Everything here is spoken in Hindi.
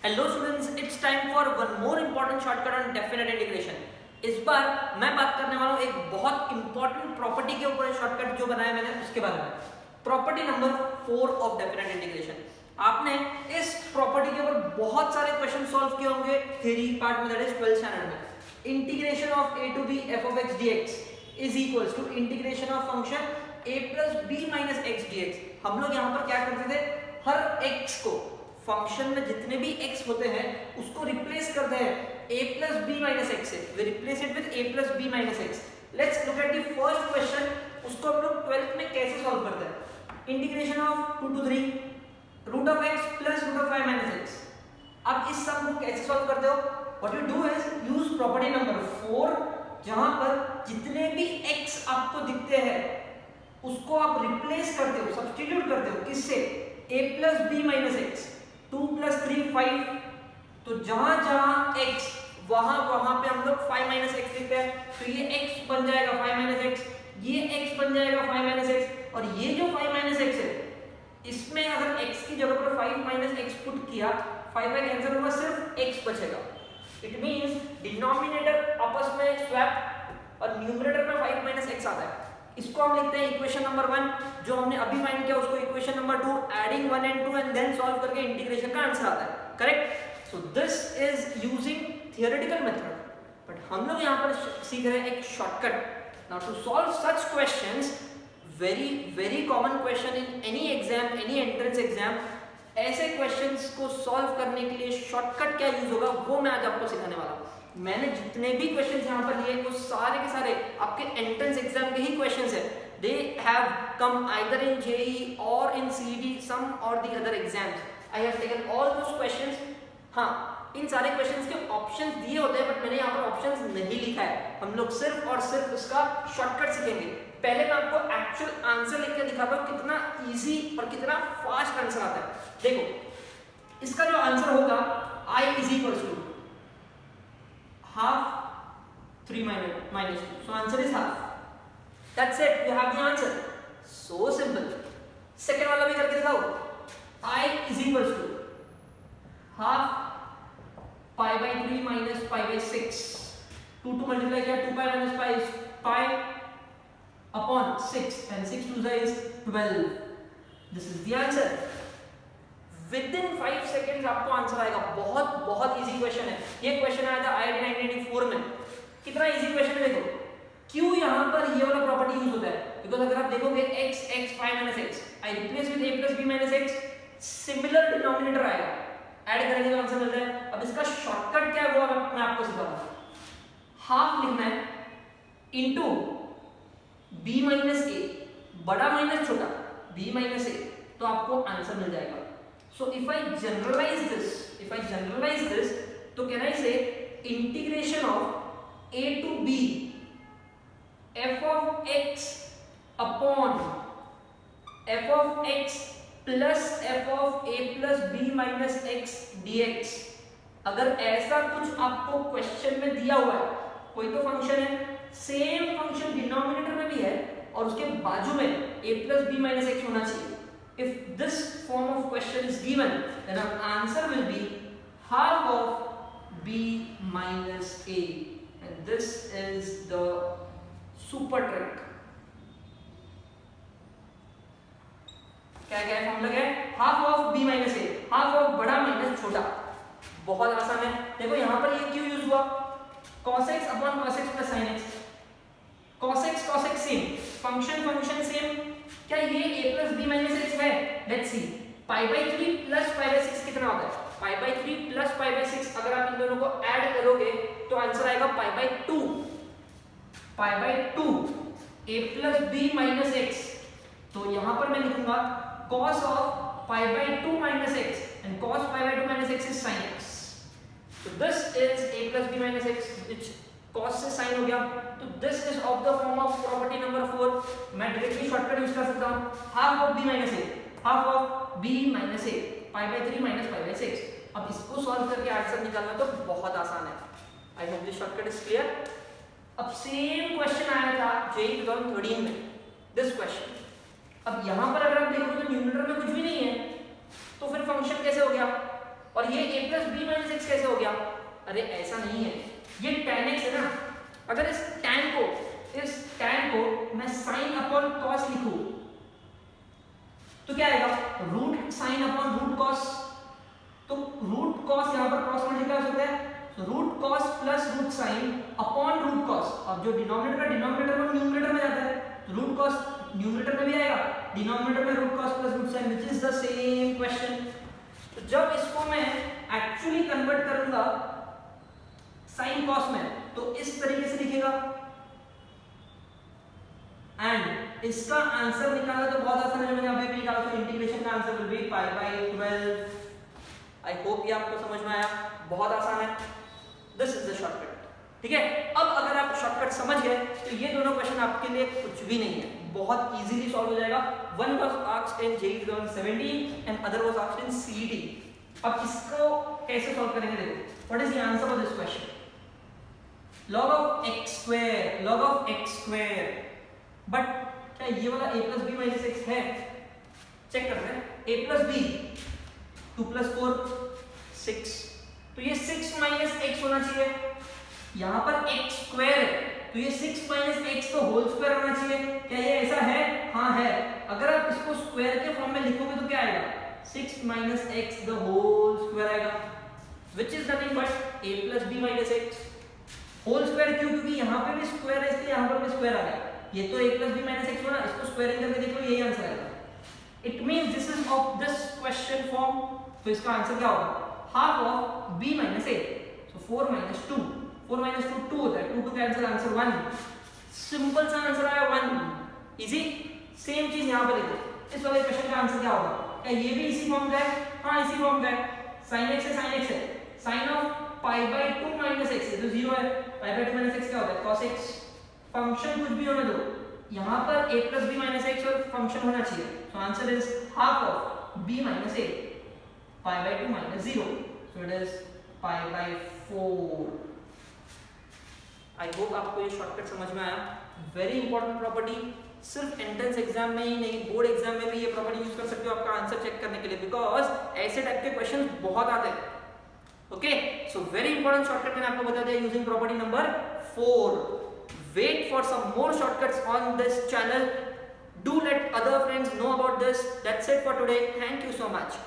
Hello students, it's time for one more important shortcut on definite integration. इस बार मैं बात करने वाला हूँ एक बहुत इंपॉर्टेंट प्रॉपर्टी के ऊपर शॉर्टकट जो बनाया मैंने उसके बारे में। Property number 4 of definite integration. आपने इस प्रॉपर्टी के ऊपर बहुत सारे क्वेश्चन सॉल्व किए होंगे थ्योरी पार्ट में, दैट इज 12th स्टैंडर्ड में। Integration of a to b f of x dx is equals to integration of function a plus b minus x dx। हम लोग यहाँ पर क्या करते थे, हर x को फंक्शन में जितने भी x होते हैं उसको रिप्लेस करते हैं a plus b minus x से। we replace it with a plus b minus x। let's look at the first question। उसको हम लोग 12th में कैसे सॉल्व करते हैं। Integration of 2 to 3 root of x plus root of 5 minus x। अब इस सम को कैसे सॉल्व करते हो, what you do is use property number 4, जहां पर जितने भी x आपको दिखते हैं उसको आप रिप्लेस करते हो, सब्स्टिट्यूट करते हो किससे, a plus b minus x। 2 plus 3 5, तो जहां जहां x वहां पे हम लोग 5 minus x लिखते हैं, तो ये x बन जाएगा 5 minus x, ये x बन जाएगा 5 minus x, और ये जो 5 minus x है इसमें अगर x की जगह पर 5 minus x पुट किया, 5 का कैंसिल होगा, सिर्फ x बचेगा। इट मींस डिनोमिनेटर आपस में स्वैप और न्यूमरेटर में 5 minus x आता है। इसको हम लिखते हैं इक्वेशन नंबर 1, जो हमने अभी फाइंड किया उसको equation number 2, adding 1 and 2 and then solve करके इंटीग्रेशन का आंसर आता है। Correct. So this is using theoretical method, but हम लोग यहाँ पर सीख रहे हैं एक shortcut. Now to solve such questions, very very common question in any exam, any entrance exam, ऐसे क्वेश्चंस को सॉल्व करने के लिए शॉर्टकट क्या यूज होगा वो मैं आज आपको सिखाने वाला हूँ। मैंने जितने भी क्वेश्चंस यहाँ पर लिए वो सारे के सारे आपके एंट्रेंस एग्जाम के ही क्वेश्चंस हैं। They have come either in JEE और इन सीईटी, सम और the other exams. I have taken all those questions. हाँ, इन सारे क्वेश्चंस के ऑप्शंस दिए होते हैं, बट मैंने यहाँ पर ऑप्शंस नहीं लिखा है। हम लोग सिर्फ और सिर्फ उसका शॉर्टकट सीखेंगे। पहले मैं आपको एक्चुअल आंसर लिख के दिखाता हूँ कितना इजी और कितना फास्ट आंसर आता है। देखो, इसका जो आंसर होगा i is equal to half 3 minus 2, so answer is half। that's it, you have the answer, so simple। Second वाला भी करके दिखाओ। i is equals to half pi by 3 minus pi by 6। 2 to multiply किया, 2 pi minus pi is pi upon 6 and 6 2 is 12। this is the answer। With in 5 seconds आपको आंसर आएगा। बहुत बहुत इजी क्वेश्चन है। ये क्वेश्चन आया था IIT 1984 में। कितना इजी क्वेश्चन है, देखो क्यों यहाँ पर ये वाला प्रॉपर्टी यूज होता है, बिकॉज अगर आप देखोगे x x 5 minus x, I replace with a plus b minus x, similar denominator आएगा, ऐड करेंगे तो आंसर मिल जाए। अब इसका शॉर्टकट क्या है वो मैं आपको सिखाऊंगा। हाफ लिखना है इनटू b minus a, बड़ा माइनस छोटा b minus a, तो आपको आंसर मिल जाएगा। So if I generalize this, तो can I say integration of a to b f of x upon f of x plus f of a plus b minus x dx। अगर ऐसा कुछ आपको क्वेश्चन में दिया हुआ है, कोई तो फंक्शन है, सेम फंक्शन डिनोमिनेटर में भी है और उसके बाजू में a plus b minus x होना चाहिए। If this form of question is given, then our answer will be half of b minus a, and this is the super trick। क्या क्या फॉर्मूला क्या है, half of b minus a, half of बड़ा माइनस छोटा। बहुत आसान है। देखो यहाँ पर ये क्यों यूज हुआ, cos x upon cos x plus sin x। cos x same, function same, क्या ये a plus b minus x है? Let's see, pi by 3 plus pi by 6 कितना होता है, pi by 3 plus pi by 6, अगर आप इन दोनों को ऐड करोगे तो आंसर आएगा pi by 2। pi by 2 a plus b minus x, तो यहाँ पर मैं लिखूंगा cos of pi by 2 minus x, and cos pi by 2 minus x is sin x। so this is a plus b minus x, which cos से sin हो गया, तो this is of the form of property number 4। मैं डायरेक्टली शॉर्टकट यूज कर सकता हूं, half of b minus a, half of b minus a, pi by 3 minus pi by 6। अब इसको सॉल्व करके आंसर निकालना तो बहुत आसान है। I hope this shortcut is clear. अब सेम क्वेश्चन आया था जेईई 2013 में, दिस क्वेश्चन। अब यहां पर अगर आप देखोगे तो न्यूमरेटर में कुछ भी नहीं है, तो फिर फंक्शन कैसे हो गया, और ये a plus b minus x कैसे हो गया? अरे ऐसा नहीं है, ये tan x है ना, अगर इस tan को मैं sin अपॉन cos लिखूं तो क्या आएगा? Root sin upon root cos, तो रूट cos यहाँ पर क्रॉस मल्टीप्लाई हो सकता है, तो root cos plus root sin upon root cos, अब जो डिनोमिनेटर का डिनोमिनेटर में न्यूमरेटर में जाता है, तो रूट cos न्यूमरेटर में भी आएगा, डिनोमिनेटर में root cos plus root sin which is the same question. तो जब इसको मैं एक्चुअली कन्वर्ट करूंगा sin cos में, तो इस तरीके से लिखेगा, एंड इसका आंसर निकालना तो बहुत आसान है, मैंने अभी भी निकाला, तो इंटीग्रेशन का answer will be pi by 12। I hope ये आपको समझ में आया, बहुत आसान है, दिस इज द शॉर्टकट। ठीक है, अब अगर आप शॉर्टकट समझ गए तो ये दोनों क्वेश्चन आपके लिए कुछ भी नहीं है, बहुत इजीली सॉल्व हो जाएगा। One was asked in JEE 2017 and other was asked in CET। अब इसको कैसे सॉल्व करेंगे, देखो what is the answer for this question, log of x square, but क्या ये वाला a plus b minus x है? चेक करते हैं, a प्लस बी 2 प्लस 4 6, तो ये 6 माइनस एक्स होना चाहिए, यहाँ पर x स्क्वायर है तो ये 6 माइनस एक्स तो होल स्क्वायर होना चाहिए, क्या ये ऐसा है? हाँ है। अगर आप इसको स्क्वायर के फॉर्म में लिखोगे तो क्या आएगा? 6 minus x the whole square आएगा, which is nothing but a plus b minus x whole square. क्यों? क्योंकि यहाँ पे भी स्क्वायर है, इसलिए यहाँ पर भी स्क्वायर आ गया, ये तो a plus b minus x होना, इसको स्क्वायरिंग करके देख लो, यही आंसर आएगा। It means this is of this question form, तो इसका आंसर क्या होगा? Half of b minus a, so 4 minus 2, 4 minus 2 2 होता है, 2 टू कैंसिल, आंसर 1, सिंपल सा आंसर आया 1, इजी। सेम चीज यहाँ पर लिखो, इस वाले क्वेश्चन का आंसर क्या होगा? क्या ये भी इसी फॉर्म का है? हाँ इसी फॉर्म का है, sin x है, sin x है, sin of pi by 2 minus x है तो 0 है, पाई बाय 2 माइनस x क्या होता है? cos x। फंक्शन कुछ भी होने दो, यहाँ पर a plus b minus x और फंक्शन होना चाहिए, so answer is half of b minus a pi by 2 minus 0, so it is pi by 4। I hope आपको ये शॉर्टकट समझ में आया। वेरी इंपॉर्टेंट प्रॉपर्टी, सिर्फ एंट्रेंस एग्जाम में ही नहीं, बोर्ड एग्जाम में भी ये प्रॉपर्टी यूज कर सकते हो आपका आंसर चेक करने के लिए, बिकॉज ऐसे टाइप के क्वेश्चन बहुत आते हैं। Okay, so very important shortcut मैंने आपको बता दिया using property number 4। Wait for some more shortcuts on this channel. Do let other friends know about this. That's it for today. Thank you so much.